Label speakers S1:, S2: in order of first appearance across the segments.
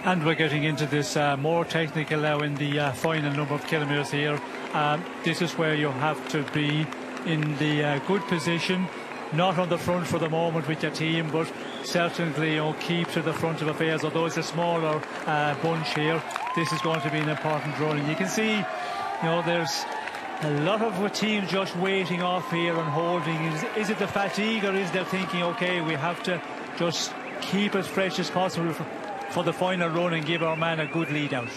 S1: And we're getting into this more technical now in the final number of kilometres here. This is where you have to be in the good position, not on the front for the moment with your team, but certainly keep to the front of affairs. Although it's a smaller bunch here, this is going to be an important run. And you can see, there's a lot of teams just waiting off here and holding. Is it the fatigue, or is they thinking, okay, we have to just keep as fresh as possible for the final run and give our man a good lead out?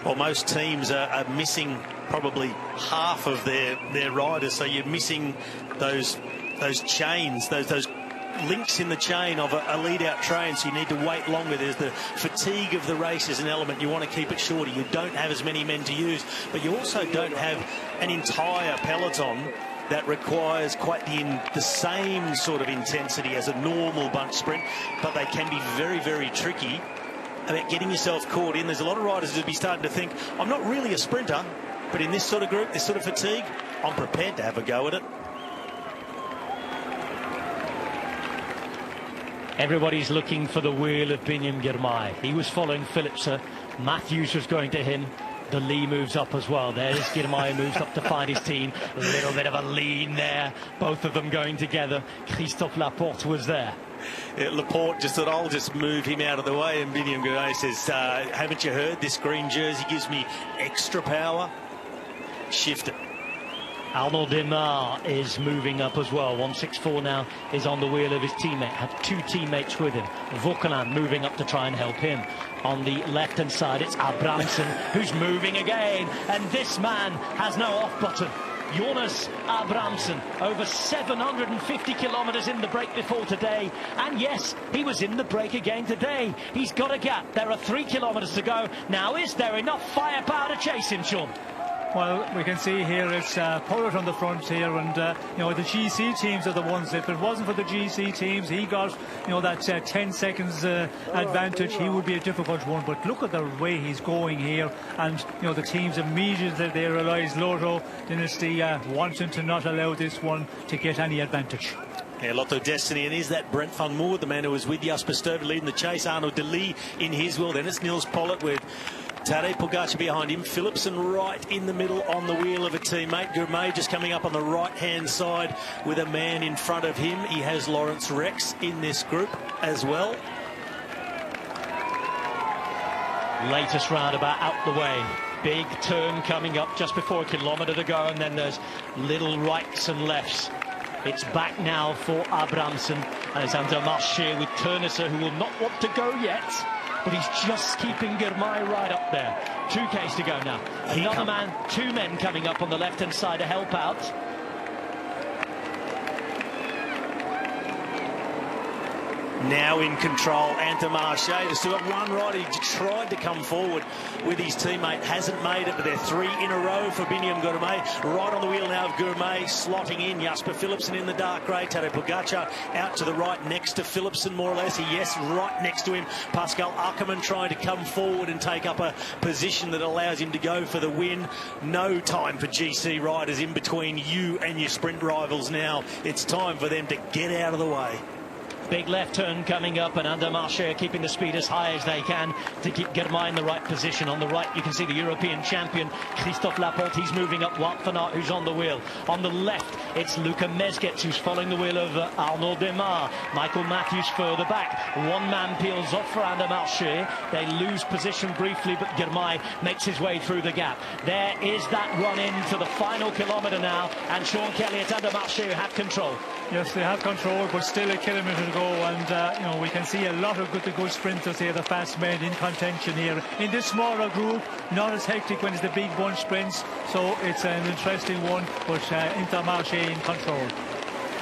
S2: Well, most teams are missing probably half of their riders, so you're missing those chains, those links in the chain of a lead-out train, so you need to wait longer. There's the fatigue of the race as an element. You want to keep it shorter. You don't have as many men to use, but you also don't have an entire peloton that requires quite the same sort of intensity as a normal bunch sprint, but they can be very, very tricky about getting yourself caught in. There's a lot of riders who'd be starting to think, I'm not really a sprinter, but in this sort of group, this sort of fatigue, I'm prepared to have a go at it.
S3: Everybody's looking for the wheel of Biniam Girmay. He was following Philipsen. Matthews was going to him. The Lee moves up as well. There's Girmay, moves up to find his team. A little bit of a lean there. Both of them going together. Christophe Laporte was there.
S2: Yeah, Laporte just thought, I'll just move him out of the way. And Biniam Girmay says, haven't you heard? This green jersey gives me extra power. Shift it.
S3: Arnaud Demar is moving up as well. 164 now is on the wheel of his teammate. Had two teammates with him. Vauquelin moving up to try and help him. On the left-hand side, it's Abramson who's moving again. And this man has no off button. Jonas Abramson, over 750 kilometres in the break before today. And yes, he was in the break again today. He's got a gap. There are 3 kilometres to go. Now, is there enough firepower to chase him, Sean?
S1: Well, we can see here it's Pollard on the front here, and the GC teams are the ones. If it wasn't for the GC teams, he got that 10 seconds advantage. He would be a difficult one. But look at the way he's going here, and the teams immediately they realise Lotto Dynasty wanting to not allow this one to get any advantage.
S2: Yeah, Lotto Destiny, and is that Brent van Moer, the man who was with Jasper Stuyven leading the chase? Arnaud de Lee in his wheel. Then it's Nils Pollard with Tadej Pogacar behind him. Philipsen right in the middle on the wheel of a teammate. Girmay just coming up on the right-hand side with a man in front of him. He has Lawrence Rex in this group as well.
S3: Latest roundabout out the way. Big turn coming up just before a kilometre to go, and then there's little rights and lefts. It's back now for Abramson, and it's Andermatt with Turnisse, who will not want to go yet. But he's just keeping Girmay right up there. 2Ks to go now. Another man, 2 men coming up on the left-hand side to help out.
S2: Now in control, Andermatt. There's still got one rider. He tried to come forward with his teammate, hasn't made it, but they're 3 in a row for Biniam Girmay. Right on the wheel now of Girmay, slotting in. Jasper Philipsen in the dark grey. Tadej Pogacar out to the right next to Philipsen, more or less. Yes, right next to him. Pascal Ackermann trying to come forward and take up a position that allows him to go for the win. No time for GC riders in between you and your sprint rivals now. It's time for them to get out of the way.
S3: Big left turn coming up, and Andermatt keeping the speed as high as they can to keep Girmay in the right position. On the right, you can see the European champion, Christophe Laporte. He's moving up. Wout van Aert, who's on the wheel. On the left, it's Luca Mesgetz, who's following the wheel of Arnaud Demar. Michael Matthews further back. One man peels off for Andermatt. They lose position briefly, but Girmay makes his way through the gap. There is that run into the final kilometre now, and Sean Kelly at Andermatt have control.
S1: Yes, they have control, but still a kilometre to go, and we can see a lot of good sprinters here, the fast men in contention here. In this smaller group, not as hectic when it's the big bunch sprints, so it's an interesting one, but Intermarché in control.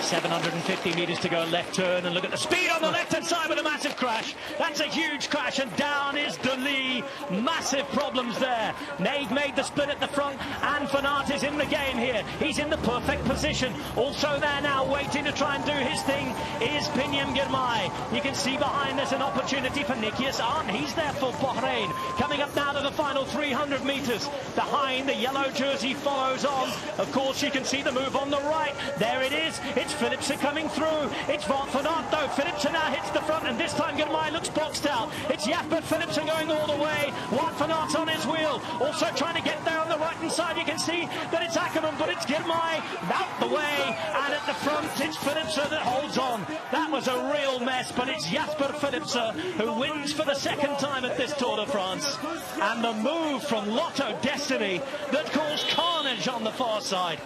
S3: 750 metres to go, left turn, and look at the speed on the left-hand side with a massive crash. That's a huge crash, and down is De Lee. Massive problems there. They've made the split at the front, and Van Aert is in the game here. He's in the perfect position. Also there now, waiting to try and do his thing, is Biniam Girmay. You can see behind there's an opportunity for Nikias Arndt. He's there for Bahrain. Coming up now to the final 300 metres. Behind, the yellow jersey follows on. Of course, you can see the move on the right. There it is. It's It's Philipsen coming through. It's Wout van Aert though. Philipsen now hits the front, and this time Girmay looks boxed out. It's Jasper Philipsen going all the way. Wout van Aert's on his wheel, also trying to get there on the right hand side. You can see that it's Ackermann, but it's Girmay out the way, and at the front it's Philipsen that holds on. That was a real mess, but it's Jasper Philipsen who wins for the second time at this Tour de France. And the move from Lotto Destiny that caused carnage on the far side.